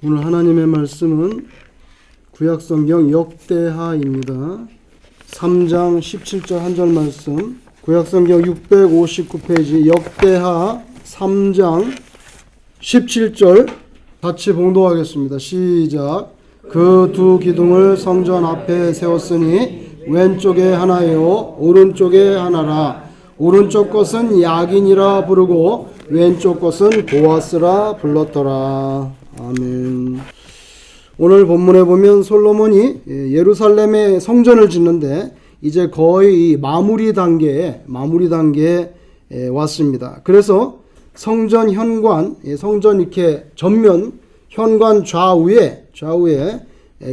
오늘 하나님의 말씀은 구약성경 역대하입니다. 3장 17절 한 절 말씀, 구약성경 659페이지 역대하 3장 17절 같이 봉독하겠습니다. 시작. 그 두 기둥을 성전 앞에 세웠으니 왼쪽에 하나요 오른쪽에 하나라. 오른쪽 것은 야긴이라 부르고 왼쪽 것은 보아스라 불렀더라. 아멘. 오늘 본문에 보면 솔로몬이 예루살렘에 성전을 짓는데 이제 거의 마무리 단계에 왔습니다. 그래서 성전 현관, 성전 이렇게 전면 현관 좌우에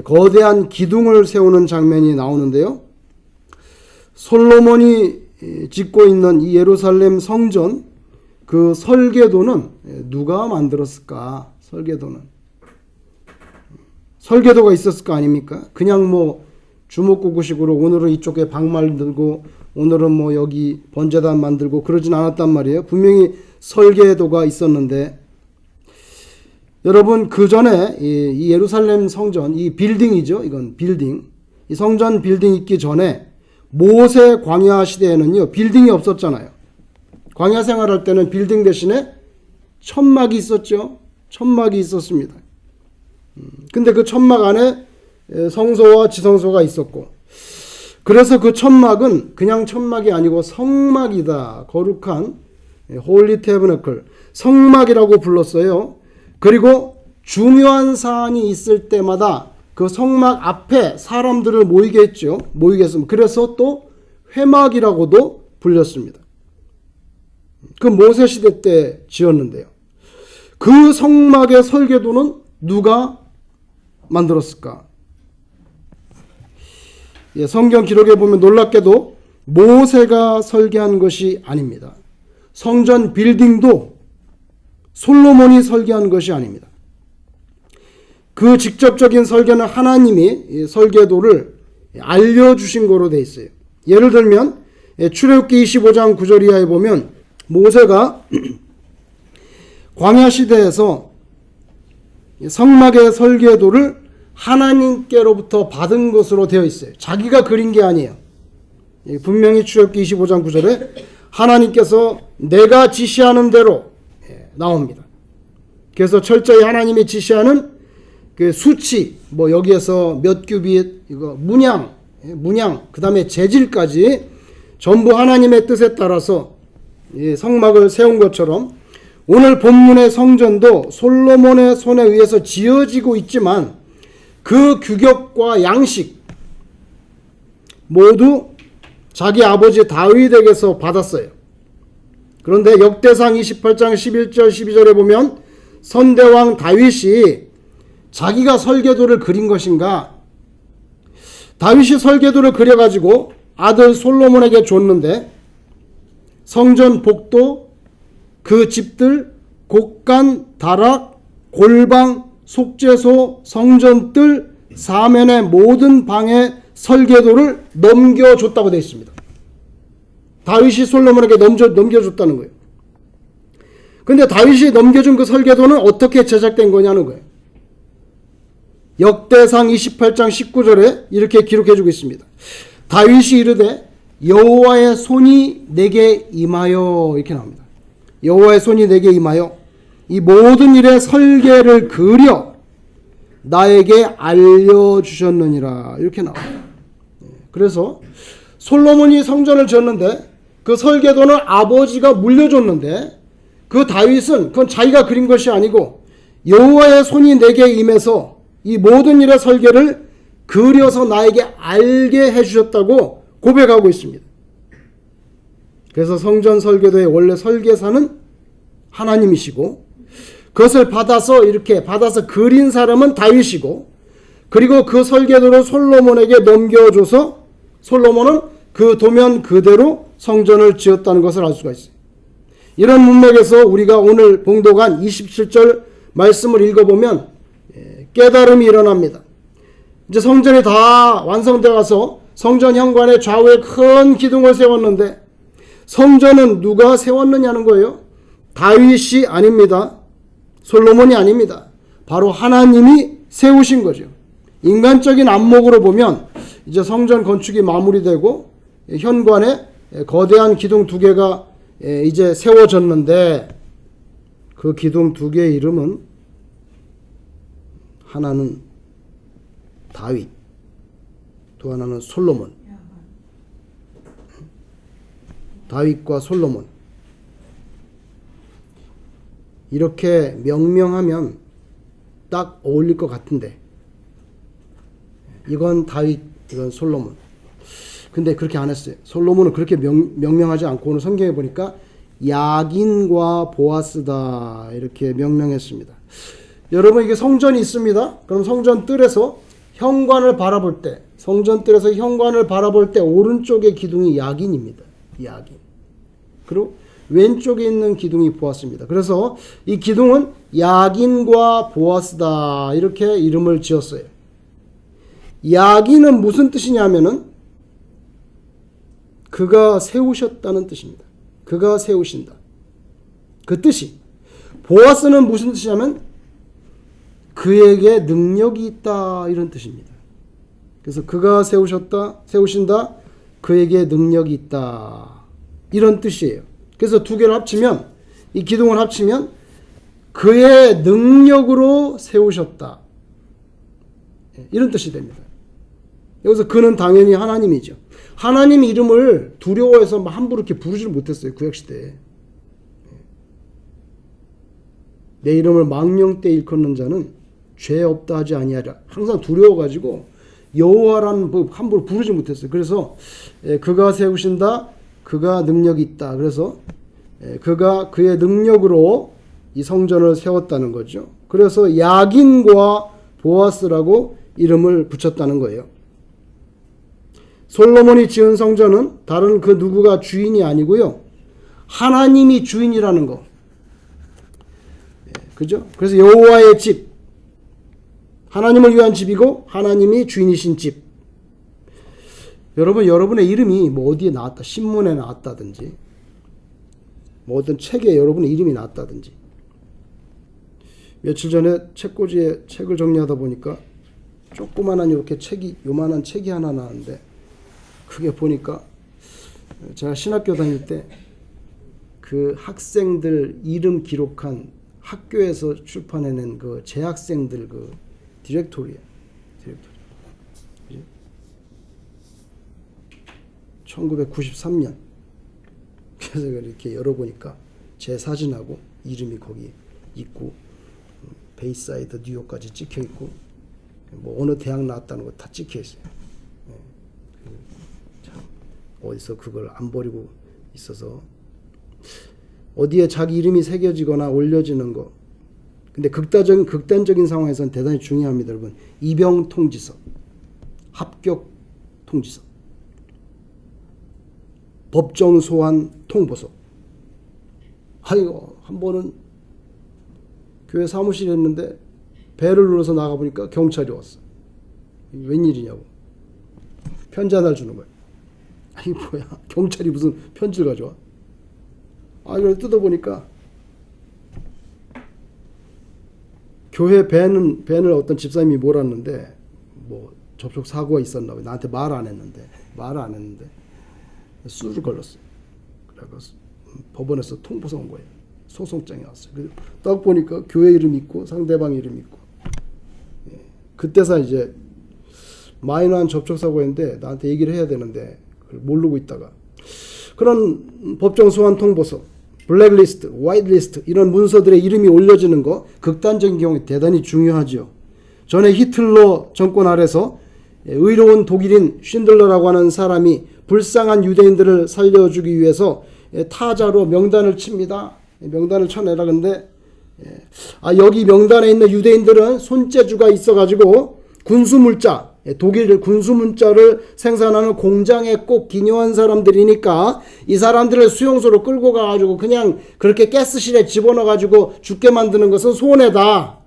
거대한 기둥을 세우는 장면이 나오는데요. 솔로몬이 짓고 있는 이 예루살렘 성전, 그 설계도는 누가 만들었을까? 설계도가 있었을 거 아닙니까? 그냥 뭐 주먹구구식으로 오늘은 이쪽에 방 만들고 오늘은 뭐 여기 번제단 만들고 그러진 않았단 말이에요. 분명히 설계도가 있었는데, 여러분 그 전에 이 예루살렘 성전, 이 빌딩이죠. 이건 빌딩. 이 성전 빌딩 있기 전에 모세 광야 시대에는요, 빌딩이 없었잖아요. 광야 생활할 때는 빌딩 대신에 천막이 있었죠. 천막이 있었습니다. 근데 그 천막 안에 성소와 지성소가 있었고, 그래서 그 천막은 그냥 천막이 아니고 성막이다. 거룩한 홀리 태버너클, 성막이라고 불렀어요. 그리고 중요한 사안이 있을 때마다 그 성막 앞에 사람들을 모이게 했죠. 그래서 또 회막이라고도 불렸습니다. 그 모세 시대 때 지었는데요. 그 성막의 설계도는 누가 만들었을까? 성경 기록에 보면 놀랍게도 모세가 설계한 것이 아닙니다. 성전 빌딩도 솔로몬이 설계한 것이 아닙니다. 그 직접적인 설계는 하나님이 설계도를 알려주신 거로 되어 있어요. 예를 들면 출애굽기 25장 9절 이하에 보면 모세가 광야 시대에서 성막의 설계도를 하나님께로부터 받은 것으로 되어 있어요. 자기가 그린 게 아니에요. 분명히 출애굽기 25장 9절에 하나님께서 내가 지시하는 대로 나옵니다. 그래서 철저히 하나님이 지시하는 그 수치, 뭐 여기에서 몇 규빗, 이거 문양, 그 다음에 재질까지 전부 하나님의 뜻에 따라서 성막을 세운 것처럼 오늘 본문의 성전도 솔로몬의 손에 의해서 지어지고 있지만 그 규격과 양식 모두 자기 아버지 다윗에게서 받았어요. 그런데 역대상 28장 11절 12절에 보면 선대왕 다윗이 자기가 설계도를 그린 것인가? 다윗이 설계도를 그려가지고 아들 솔로몬에게 줬는데 성전 복도, 그 집들, 곡간, 다락, 골방, 속죄소, 성전뜰, 사면의 모든 방의 설계도를 넘겨줬다고 되어 있습니다. 다윗이 솔로몬에게 넘겨줬다는 거예요. 근데 다윗이 넘겨준 그 설계도는 어떻게 제작된 거냐는 거예요. 역대상 28장 19절에 이렇게 기록해주고 있습니다. 다윗이 이르되 여호와의 손이 내게 임하여, 이렇게 나옵니다. 여호와의 손이 내게 임하여 이 모든 일의 설계를 그려 나에게 알려주셨느니라, 이렇게 나옵니다. 그래서 솔로몬이 성전을 지었는데 그 설계도는 아버지가 물려줬는데 그 다윗은 그건 자기가 그린 것이 아니고 여호와의 손이 내게 임해서 이 모든 일의 설계를 그려서 나에게 알게 해주셨다고 고백하고 있습니다. 그래서 성전 설계도의 원래 설계사는 하나님이시고 그것을 받아서 그린 사람은 다윗이고, 그리고 그 설계도를 솔로몬에게 넘겨줘서 솔로몬은 그 도면 그대로 성전을 지었다는 것을 알 수가 있어요. 이런 문맥에서 우리가 오늘 봉독한 27절 말씀을 읽어보면 깨달음이 일어납니다. 이제 성전이 다 완성되어 가서 성전 현관의 좌우에 큰 기둥을 세웠는데 성전은 누가 세웠느냐는 거예요. 다윗이 아닙니다. 솔로몬이 아닙니다. 바로 하나님이 세우신 거죠. 인간적인 안목으로 보면 이제 성전 건축이 마무리되고 현관에 거대한 기둥 두 개가 이제 세워졌는데 그 기둥 두 개의 이름은 하나는 다윗, 또 하나는 솔로몬. 다윗과 솔로몬. 이렇게 명명하면 딱 어울릴 것 같은데 이건 다윗, 이건 솔로몬. 근데 그렇게 안 했어요. 솔로몬은 그렇게 명명하지 않고 오늘 성경에 보니까 야긴과 보아스다 이렇게 명명했습니다. 여러분 이게 성전이 있습니다. 그럼 성전 뜰에서 현관을 바라볼 때, 성전 뜰에서 현관을 바라볼 때 오른쪽의 기둥이 야긴입니다. 야긴. 그리고 왼쪽에 있는 기둥이 보아스입니다. 그래서 이 기둥은 야긴과 보아스다 이렇게 이름을 지었어요. 야긴은 무슨 뜻이냐면은 그가 세우셨다는 뜻입니다. 그가 세우신다. 그 뜻이. 보아스는 무슨 뜻이냐면 그에게 능력이 있다 이런 뜻입니다. 그래서 그가 세우신다, 그에게 능력이 있다 이런 뜻이에요. 그래서 두 개를 합치면, 이 기둥을 합치면 그의 능력으로 세우셨다 이런 뜻이 됩니다. 여기서 그는 당연히 하나님이죠. 하나님 이름을 두려워해서 함부로 이렇게 부르지를 못했어요. 구약시대에. 내 이름을 망령 때 일컫는 자는 죄 없다 하지 아니하리라. 항상 두려워가지고 여호와라는 법 함부로 부르지 못했어요. 그래서 그가 세우신다, 그가 능력이 있다. 그래서 그가 그의 능력으로 이 성전을 세웠다는 거죠. 그래서 야긴과 보아스라고 이름을 붙였다는 거예요. 솔로몬이 지은 성전은 다른 그 누구가 주인이 아니고요. 하나님이 주인이라는 거. 그죠? 그래서 여호와의 집. 하나님을 위한 집이고 하나님이 주인이신 집. 여러분의 이름이 뭐 어디에 나왔다, 신문에 나왔다든지, 뭐 어떤 책에 여러분의 이름이 나왔다든지. 며칠 전에 책꽂이에 책을 정리하다 보니까 조그만한 이렇게 요만한 책이 하나 나왔는데, 그게 보니까 제가 신학교 다닐 때 그 학생들 이름 기록한 학교에서 출판해낸 그 재학생들 그 디렉토리에 1993년. 그래서 이렇게 열어보니까 제 사진하고 이름이 거기 있고, 베이사이드 뉴욕까지 찍혀 있고, 뭐 어느 대학 나왔다는 거 다 찍혀 있어요. 참 어디서 그걸 안 버리고 있어서, 어디에 자기 이름이 새겨지거나 올려지는 거. 근데 극단적인 상황에서는 대단히 중요합니다, 여러분. 입영 통지서, 합격 통지서, 법정 소환 통보서. 아이고, 한 번은 교회 사무실에 있는데 배를 눌러서 나가보니까 경찰이 왔어. 웬일이냐고. 편지 하나를 주는 거야. 아니 뭐야, 경찰이 무슨 편지를 가져와. 이걸 뜯어보니까 교회 밴을 어떤 집사님이 몰았는데 뭐 접촉 사고가 있었나 봐요. 나한테 말을 안 했는데 수를 걸렸어요. 그래서 법원에서 통보서 온 거예요. 소송장이 왔어요. 그래서 딱 보니까 교회 이름 있고 상대방 이름 있고. 그때서 이제 마이너한 접촉 사고였는데 나한테 얘기를 해야 되는데 그걸 모르고 있다가, 그런 법정 소환 통보서, 블랙리스트, 화이트리스트 이런 문서들의 이름이 올려지는 거, 극단적인 경우에 대단히 중요하죠. 전에 히틀러 정권 아래서 의로운 독일인 쉰들러라고 하는 사람이 불쌍한 유대인들을 살려주기 위해서 타자로 명단을 칩니다. 명단을 쳐내라. 근데 여기 명단에 있는 유대인들은 손재주가 있어가지고 군수물자, 독일 군수문자를 생산하는 공장에 꼭 기여한 사람들이니까 이 사람들을 수용소로 끌고 가가지고 그냥 그렇게 가스실에 집어넣어가지고 죽게 만드는 것은 손해다.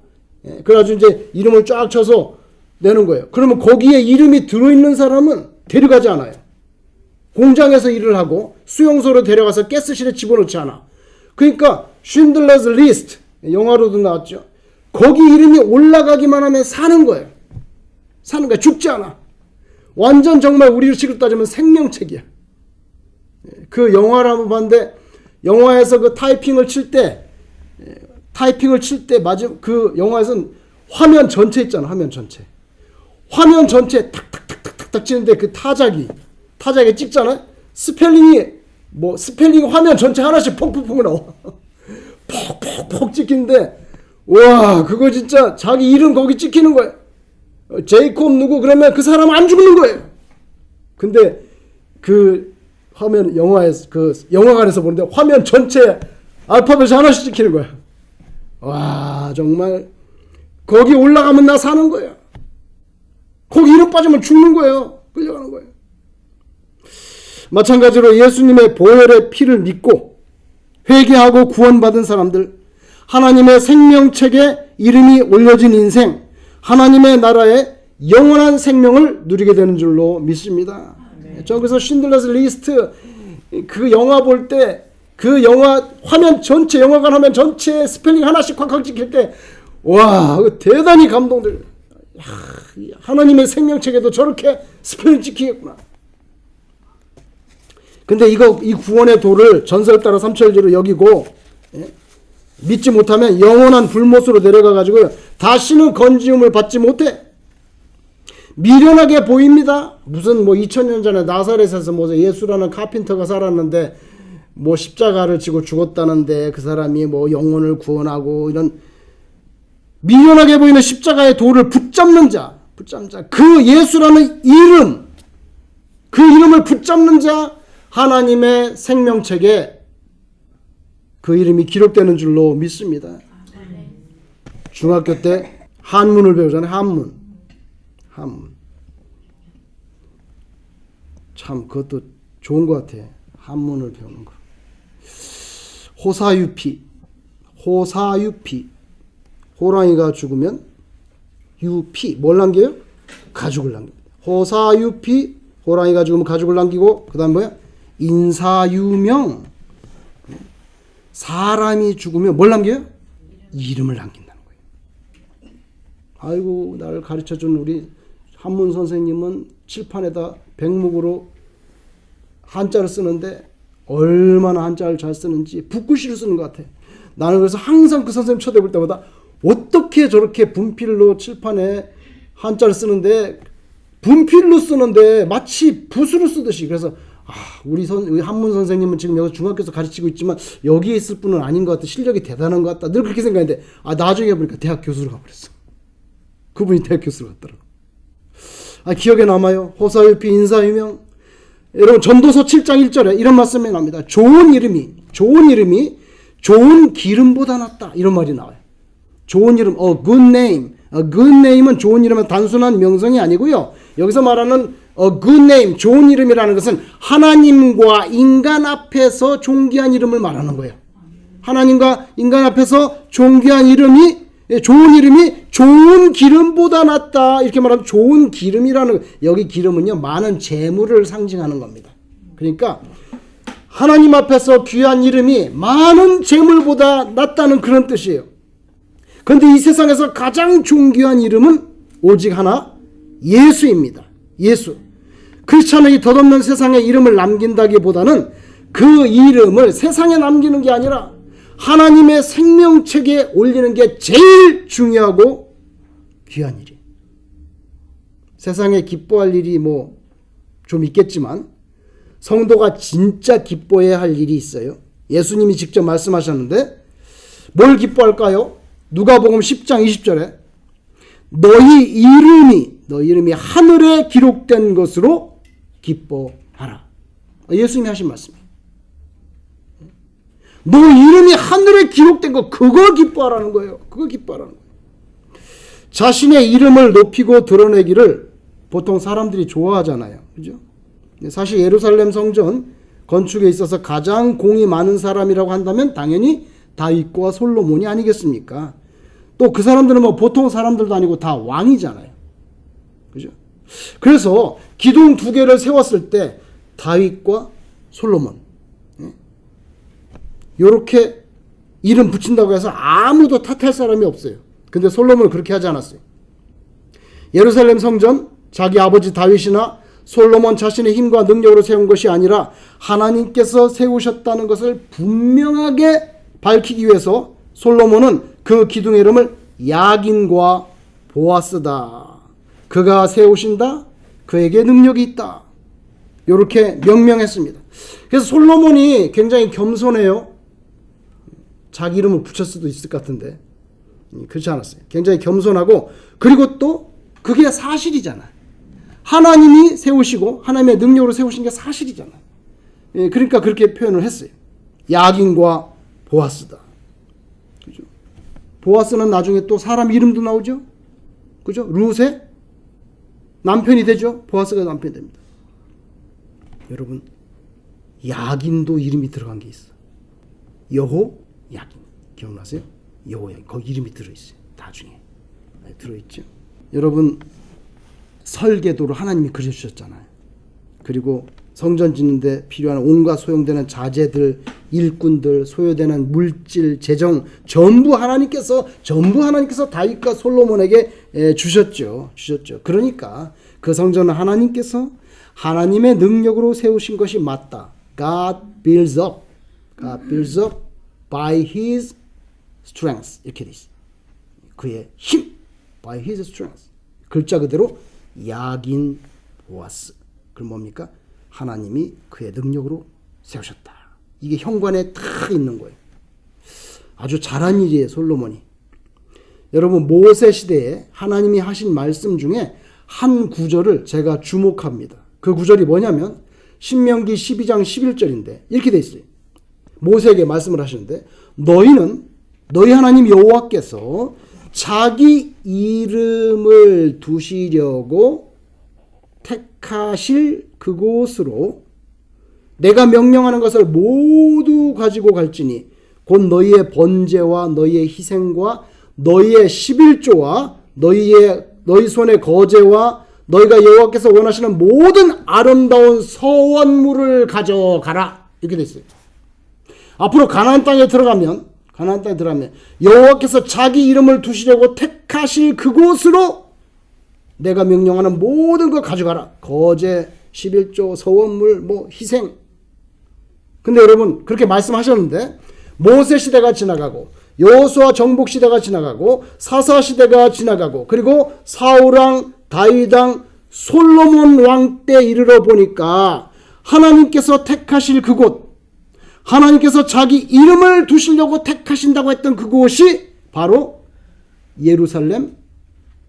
그래가지고 이제 이름을 쫙 쳐서 내는 거예요. 그러면 거기에 이름이 들어있는 사람은 데려가지 않아요. 공장에서 일을 하고 수용소로 데려가서 가스실에 집어넣지 않아. 그러니까 쉰들러스 리스트, 영화로도 나왔죠. 거기 이름이 올라가기만 하면 사는 거예요. 사는 거야. 죽지 않아. 완전 정말 우리로 식으로 따지면 생명책이야. 그 영화를 한번 봤는데 영화에서 그 타이핑을 칠 때 맞아. 그 영화에서는 화면 전체 있잖아. 화면 전체 탁탁탁탁탁탁 치는데 그 타자기 찍잖아. 스펠링 화면 전체 하나씩 폭폭폭 나와. 폭폭폭 찍히는데 와, 그거 진짜 자기 이름 거기 찍히는 거야. 제이콥 누구 그러면 그 사람 안 죽는 거예요. 근데 그 화면 영화에서 그 영화관에서 보는데 화면 전체 알파벳이 하나씩 찍히는 거야. 와, 정말 거기 올라가면 나 사는 거예요. 거기 이름 빠지면 죽는 거예요. 끌려가는 거예요. 마찬가지로 예수님의 보혈의 피를 믿고 회개하고 구원받은 사람들, 하나님의 생명책에 이름이 올려진 인생, 하나님의 나라의 영원한 생명을 누리게 되는 줄로 믿습니다. 저 그래서 신들러스 리스트 그 영화 볼 때 그 영화 화면 전체 영화관 화면 전체 스펠링 하나씩 콱콱 찍힐 때 와, 대단히 감동들. 하나님의 생명책에도 저렇게 스펠링 찍히겠구나. 근데 이 구원의 도를 전설 따라 삼천리로 여기고 믿지 못하면 영원한 불못으로 내려가 가지고 다시는 건지움을 받지 못해. 미련하게 보입니다. 무슨 2000년 전에 나사렛에서 예수라는 카핀터가 살았는데 십자가를 지고 죽었다는데 그 사람이 영혼을 구원하고 이런 미련하게 보이는 십자가의 도를 붙잡는 자, 그 예수라는 이름, 그 이름을 붙잡는 자, 하나님의 생명책에 그 이름이 기록되는 줄로 믿습니다. 중학교 때 한문을 배우잖아요. 한문. 참 그것도 좋은 것 같아. 한문을 배우는 거. 호사유피. 호랑이가 죽으면 유피. 뭘 남겨요? 가죽을 남깁니다. 호사유피. 호랑이가 죽으면 가죽을 남기고 그 다음 뭐야? 인사유명. 사람이 죽으면 뭘 남겨요? 이름을 남긴다는 거예요. 아이고, 나를 가르쳐준 우리 한문 선생님은 칠판에다 백목으로 한자를 쓰는데 얼마나 한자를 잘 쓰는지 붓글씨로 쓰는 것 같아. 나는 그래서 항상 그 선생님 쳐다볼 때마다 어떻게 저렇게 분필로 칠판에 한자를 쓰는데 분필로 쓰는데 마치 붓으로 쓰듯이. 그래서 우리 한문 선생님은 지금 여기 중학교에서 가르치고 있지만 여기에 있을 분은 아닌 것 같아. 실력이 대단한 것 같다. 늘 그렇게 생각했는데 나중에 보니까 대학 교수로 가버렸어. 그분이 대학 교수로 갔더라고. 기억에 남아요. 호사유피 인사유명. 여러분 전도서 7장 1절에 이런 말씀이 납니다. 좋은 이름이 좋은 기름보다 낫다. 이런 말이 나와요. 좋은 이름, a good name. a good name은 좋은 이름은 단순한 명성이 아니고요. 여기서 말하는 a good name, 좋은 이름이라는 것은 하나님과 인간 앞에서 존귀한 이름을 말하는 거예요. 하나님과 인간 앞에서 존귀한 이름이, 좋은 이름이 좋은 기름보다 낫다. 이렇게 말하면 좋은 기름이라는, 여기 기름은요, 많은 재물을 상징하는 겁니다. 그러니까 하나님 앞에서 귀한 이름이 많은 재물보다 낫다는 그런 뜻이에요. 그런데 이 세상에서 가장 존귀한 이름은 오직 하나, 예수입니다. 예수. 크리스찬이 덧없는 세상에 이름을 남긴다기보다는 그 이름을 세상에 남기는 게 아니라 하나님의 생명책에 올리는 게 제일 중요하고 귀한 일이에요. 세상에 기뻐할 일이 좀 있겠지만 성도가 진짜 기뻐해야 할 일이 있어요. 예수님이 직접 말씀하셨는데 뭘 기뻐할까요? 누가복음 10장 20절에 너희 이름이 하늘에 기록된 것으로 기뻐하라. 예수님이 하신 말씀이에요. 너 이름이 하늘에 기록된 거, 그거 기뻐하라는 거예요. 그거 기뻐하라는 거예요. 자신의 이름을 높이고 드러내기를 보통 사람들이 좋아하잖아요. 그죠? 사실 예루살렘 성전 건축에 있어서 가장 공이 많은 사람이라고 한다면 당연히 다윗과 솔로몬이 아니겠습니까? 또 그 사람들은 보통 사람들도 아니고 다 왕이잖아요. 그죠? 그래서 기둥 두 개를 세웠을 때 다윗과 솔로몬 요렇게 이름 붙인다고 해서 아무도 탓할 사람이 없어요. 근데 솔로몬은 그렇게 하지 않았어요. 예루살렘 성전 자기 아버지 다윗이나 솔로몬 자신의 힘과 능력으로 세운 것이 아니라 하나님께서 세우셨다는 것을 분명하게 밝히기 위해서 솔로몬은 그 기둥의 이름을 야긴과 보아스다. 그가 세우신다. 그에게 능력이 있다. 이렇게 명명했습니다. 그래서 솔로몬이 굉장히 겸손해요. 자기 이름을 붙였을 수도 있을 것 같은데 그렇지 않았어요. 굉장히 겸손하고, 그리고 또 그게 사실이잖아요. 하나님이 세우시고 하나님의 능력으로 세우신 게 사실이잖아요. 그러니까 그렇게 표현을 했어요. 야긴과 보아스다. 그죠? 보아스는 나중에 또 사람 이름도 나오죠. 그죠? 룻의 남편이 되죠. 보아스가 남편이 됩니다. 여러분, 야긴도 이름이 들어간 게 있어. 여호 야긴. 기억나세요? 여호 야긴. 거기 이름이 들어있어요. 나중에 들어있죠. 여러분, 설계도를 하나님이 그려주셨잖아요. 그리고 성전 짓는데 필요한 온갖 소용되는 자재들, 일꾼들, 소요되는 물질, 재정 전부 하나님께서 다윗과 솔로몬에게 주셨죠. 그러니까 그 성전은 하나님께서 하나님의 능력으로 세우신 것이 맞다. God builds up by His strength. 이렇게 돼 있어요. 그의 힘, by His strength. 글자 그대로 야긴 보아스. 그럼 뭡니까? 하나님이 그의 능력으로 세우셨다. 이게 현관에 다 있는 거예요. 아주 잘한 일이에요, 솔로몬이. 여러분, 모세 시대에 하나님이 하신 말씀 중에 한 구절을 제가 주목합니다. 그 구절이 뭐냐면 신명기 12장 11절인데 이렇게 돼 있어요. 모세에게 말씀을 하시는데, 너희 하나님 여호와께서 자기 이름을 두시려고 택하실 그곳으로 내가 명령하는 것을 모두 가지고 갈지니 곧 너희의 번제와 너희의 희생과 너희의 11조와 너희 손의 거제와 너희가 여호와께서 원하시는 모든 아름다운 서원물을 가져가라. 이렇게 돼 있어요. 앞으로 가나안 땅에 들어가면 여호와께서 자기 이름을 두시려고 택하실 그곳으로 내가 명령하는 모든 거 가져가라. 거제, 11조, 서원물, 희생. 근데 여러분, 그렇게 말씀하셨는데 모세 시대가 지나가고 여호수아 정복 시대가 지나가고 사사 시대가 지나가고 그리고 사울왕, 다윗왕, 솔로몬 왕 때 이르러 보니까 하나님께서 택하실 그곳, 하나님께서 자기 이름을 두시려고 택하신다고 했던 그곳이 바로 예루살렘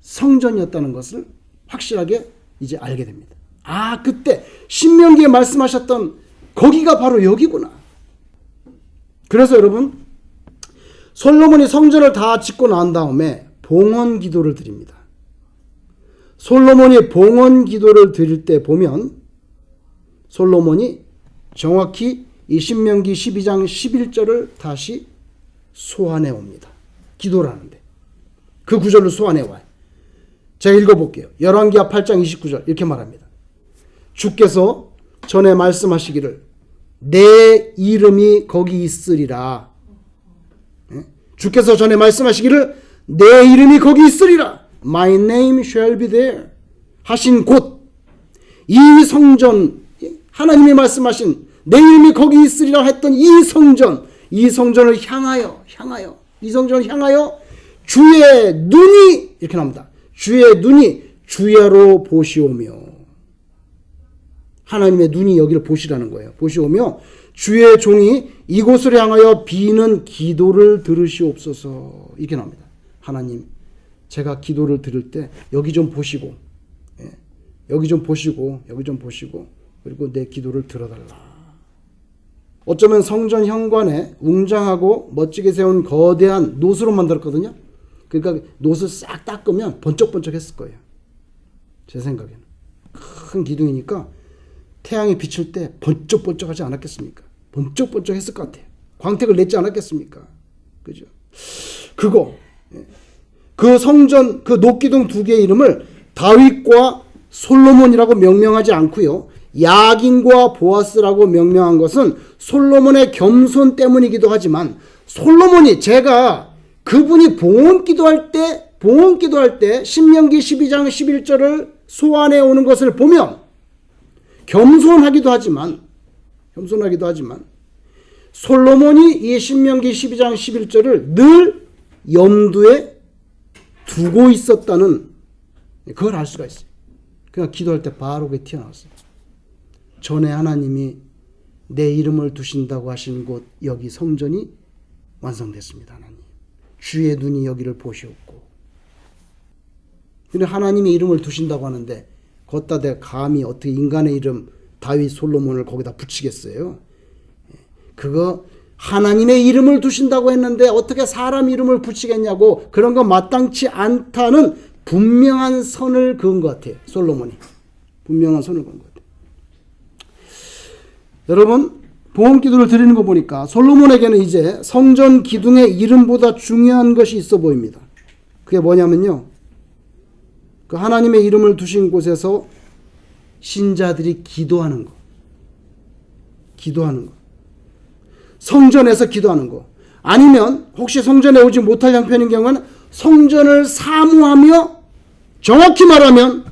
성전이었다는 것을 확실하게 이제 알게 됩니다. 아, 그때 신명기에 말씀하셨던 거기가 바로 여기구나. 그래서 여러분, 솔로몬이 성전을 다 짓고 난 다음에 봉헌 기도를 드립니다. 솔로몬이 봉헌 기도를 드릴 때 보면 솔로몬이 정확히 이 신명기 12장 11절을 다시 소환해 옵니다. 기도를 하는데 그 구절을 소환해 와요. 제가 읽어볼게요. 열왕기하 8장 29절 이렇게 말합니다. 주께서 전에 말씀하시기를 내 이름이 거기 있으리라. 주께서 전에 말씀하시기를 내 이름이 거기 있으리라. My name shall be there. 하신 곳 이 성전, 하나님이 말씀하신 내 이름이 거기 있으리라 했던 이 성전을 향하여 이 성전을 향하여 주의 눈이 이렇게 나옵니다. 주의 눈이 주야로 보시오며, 하나님의 눈이 여기를 보시라는 거예요. 보시오며 주의 종이 이곳을 향하여 비는 기도를 들으시옵소서. 이렇게 나옵니다. 하나님, 제가 기도를 드릴 때 여기 좀 보시고, 여기 좀 보시고 그리고 내 기도를 들어달라. 어쩌면 성전 현관에 웅장하고 멋지게 세운 거대한 놋으로 만들었거든요. 그러니까 놋을 싹 닦으면 번쩍번쩍 했을 거예요. 제 생각에는. 큰 기둥이니까 태양이 비칠 때 번쩍번쩍하지 않았겠습니까? 번쩍번쩍 했을 것 같아요. 광택을 냈지 않았겠습니까? 그죠? 그 성전, 그 놋기둥 두 개의 이름을 다윗과 솔로몬이라고 명명하지 않고요. 야긴과 보아스라고 명명한 것은 솔로몬의 겸손 때문이기도 하지만, 솔로몬이 제가 그분이 봉헌 기도할 때 신명기 12장 11절을 소환해 오는 것을 보면 겸손하기도 하지만 솔로몬이 이 신명기 12장 11절을 늘 염두에 두고 있었다는 그걸 알 수가 있어요. 그냥 기도할 때 바로 그게 튀어나왔어요. 전에 하나님이 내 이름을 두신다고 하신 곳 여기 성전이 완성됐습니다. 하나님. 주의 눈이 여기를 보시옵고. 근데 하나님의 이름을 두신다고 하는데 걷다 대가 감히 어떻게 인간의 이름 다윗 솔로몬을 거기다 붙이겠어요? 그거 하나님의 이름을 두신다고 했는데 어떻게 사람 이름을 붙이겠냐고, 그런 거 마땅치 않다는 분명한 선을 그은 것 같아요. 솔로몬이. 분명한 선을 그은 것 같아요. 여러분, 봉헌 기도를 드리는 거 보니까 솔로몬에게는 이제 성전 기둥의 이름보다 중요한 것이 있어 보입니다. 그게 뭐냐면요, 그 하나님의 이름을 두신 곳에서 신자들이 기도하는 거. 성전에서 기도하는 거. 아니면 혹시 성전에 오지 못할 형편인 경우는 성전을 사모하며, 정확히 말하면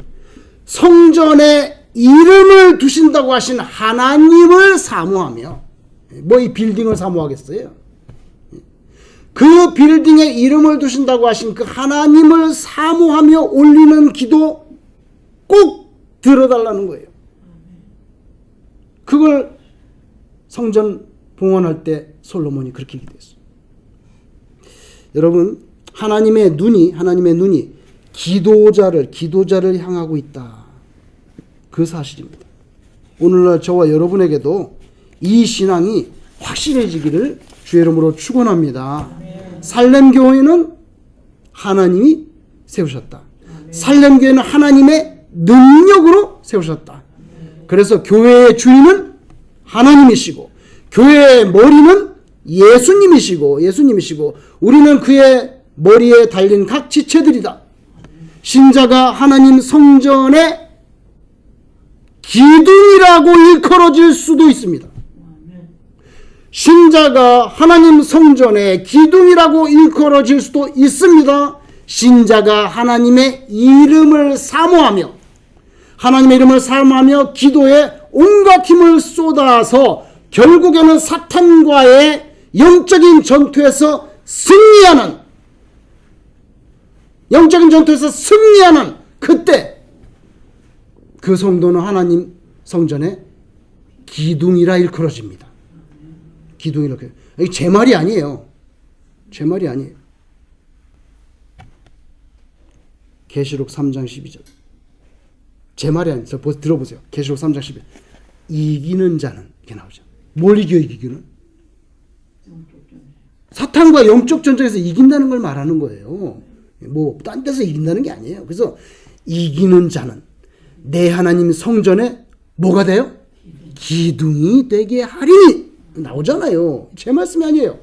성전에 이름을 두신다고 하신 하나님을 사모하며, 뭐 이 빌딩을 사모하겠어요? 그 빌딩에 이름을 두신다고 하신 그 하나님을 사모하며 올리는 기도 꼭 들어달라는 거예요. 그걸 성전 봉헌할 때 솔로몬이 그렇게 기도했어요. 여러분, 하나님의 눈이 기도자를 향하고 있다. 그 사실입니다. 오늘날 저와 여러분에게도 이 신앙이 확실해지기를 주의 이름으로 축원합니다. 살렘교회는 하나님이 세우셨다. 살렘교회는 하나님의 능력으로 세우셨다. 그래서 교회의 주인은 하나님이시고 교회의 머리는 예수님이시고 우리는 그의 머리에 달린 각 지체들이다. 신자가 하나님 성전의 기둥이라고 일컬어질 수도 있습니다. 신자가 하나님 성전의 기둥이라고 일컬어질 수도 있습니다. 신자가 하나님의 이름을 사모하며 기도에 온갖 힘을 쏟아서 결국에는 사탄과의 영적인 전투에서 승리하는 그때 그 성도는 하나님 성전의 기둥이라 일컬어집니다. 기둥이라. 이게 제 말이 아니에요. 계시록 3장 12절. 제 말이 아니에요. 들어보세요. 계시록 3장 12절. 이기는 자는 이렇게 나오죠. 뭘 이기기는? 사탄과 영적 전쟁에서 이긴다는 걸 말하는 거예요. 뭐 딴 데서 이긴다는 게 아니에요. 그래서 이기는 자는 내 하나님 성전에 뭐가 돼요? 기둥이 되게 하리니. 나오잖아요. 제 말씀이 아니에요.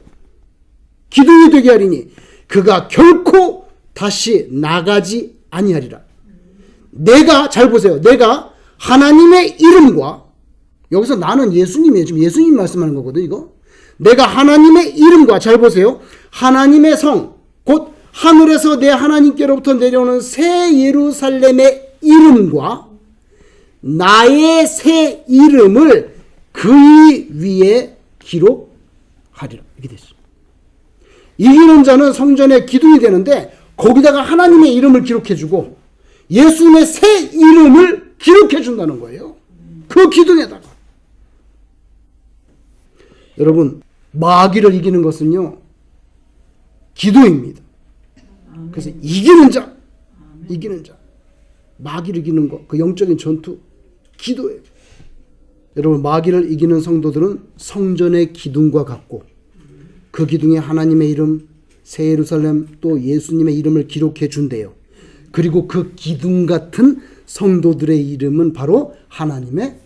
기둥이 되게 하리니 그가 결코 다시 나가지 아니하리라. 잘 보세요. 내가 하나님의 이름과, 여기서 나는 예수님이에요. 지금 예수님 말씀하는 거거든, 이거. 내가 하나님의 이름과, 잘 보세요. 하나님의 성, 곧 하늘에서 내 하나님께로부터 내려오는 새 예루살렘의 이름과 나의 새 이름을 그의 위에 기록하리라. 이렇게 됐어요. 이기는 자는 성전의 기둥이 되는데 거기다가 하나님의 이름을 기록해주고 예수님의 새 이름을 기록해준다는 거예요. 그 기둥에다가. 여러분, 마귀를 이기는 것은요, 기도입니다. 그래서 이기는 자, 마귀를 이기는 것, 그 영적인 전투, 기도예요. 여러분, 마귀를 이기는 성도들은 성전의 기둥과 같고 그 기둥에 하나님의 이름, 새 예루살렘, 또 예수님의 이름을 기록해 준대요. 그리고 그 기둥 같은 성도들의 이름은 바로 하나님의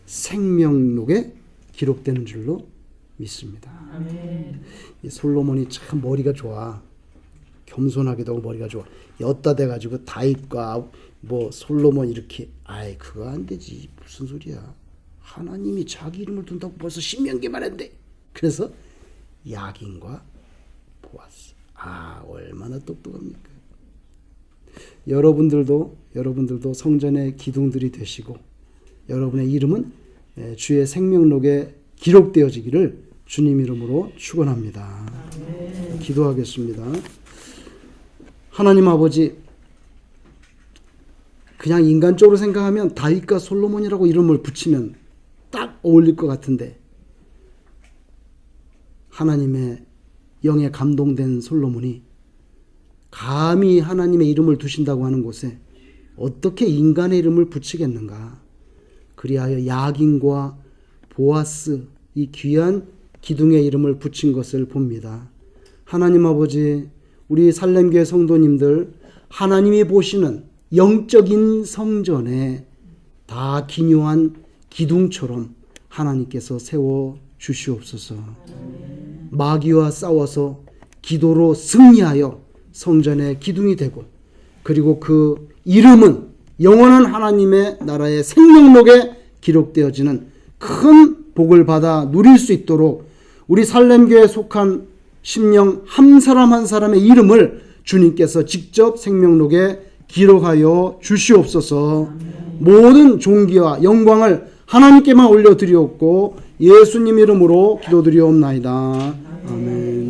생명록에 기록되는 줄로 믿습니다. 아멘. 이 솔로몬이 참 머리가 좋아. 겸손하기도 하고 머리가 좋아. 엿다 대가지고 다윗과 뭐 솔로몬 이렇게, 그거 안 되지. 무슨 소리야. 하나님이 자기 이름을 둔다고 벌써 신명기만 했는데. 그래서 야긴과 보아스. 아, 얼마나 똑똑합니까? 여러분들도 성전의 기둥들이 되시고 여러분의 이름은 주의 생명록에 기록되어지기를 주님 이름으로 축원합니다. 기도하겠습니다. 하나님 아버지, 그냥 인간적으로 생각하면 다윗과 솔로몬이라고 이름을 붙이면 딱 어울릴 것 같은데 하나님의 영에 감동된 솔로몬이 감히 하나님의 이름을 두신다고 하는 곳에 어떻게 인간의 이름을 붙이겠는가? 그리하여 야긴과 보아스, 이 귀한 기둥의 이름을 붙인 것을 봅니다. 하나님 아버지, 우리 살렘교회 성도님들 하나님이 보시는 영적인 성전에 다 기묘한 기둥처럼 하나님께서 세워 주시옵소서. 마귀와 싸워서 기도로 승리하여 성전의 기둥이 되고, 그리고 그 이름은 영원한 하나님의 나라의 생명록에 기록되어지는 큰 복을 받아 누릴 수 있도록 우리 살렘교회에 속한 심령 한 사람 한 사람의 이름을 주님께서 직접 생명록에 기록하여 주시옵소서. 모든 존귀와 영광을 하나님께만 올려드리옵고 예수님 이름으로 기도드리옵나이다. 아멘.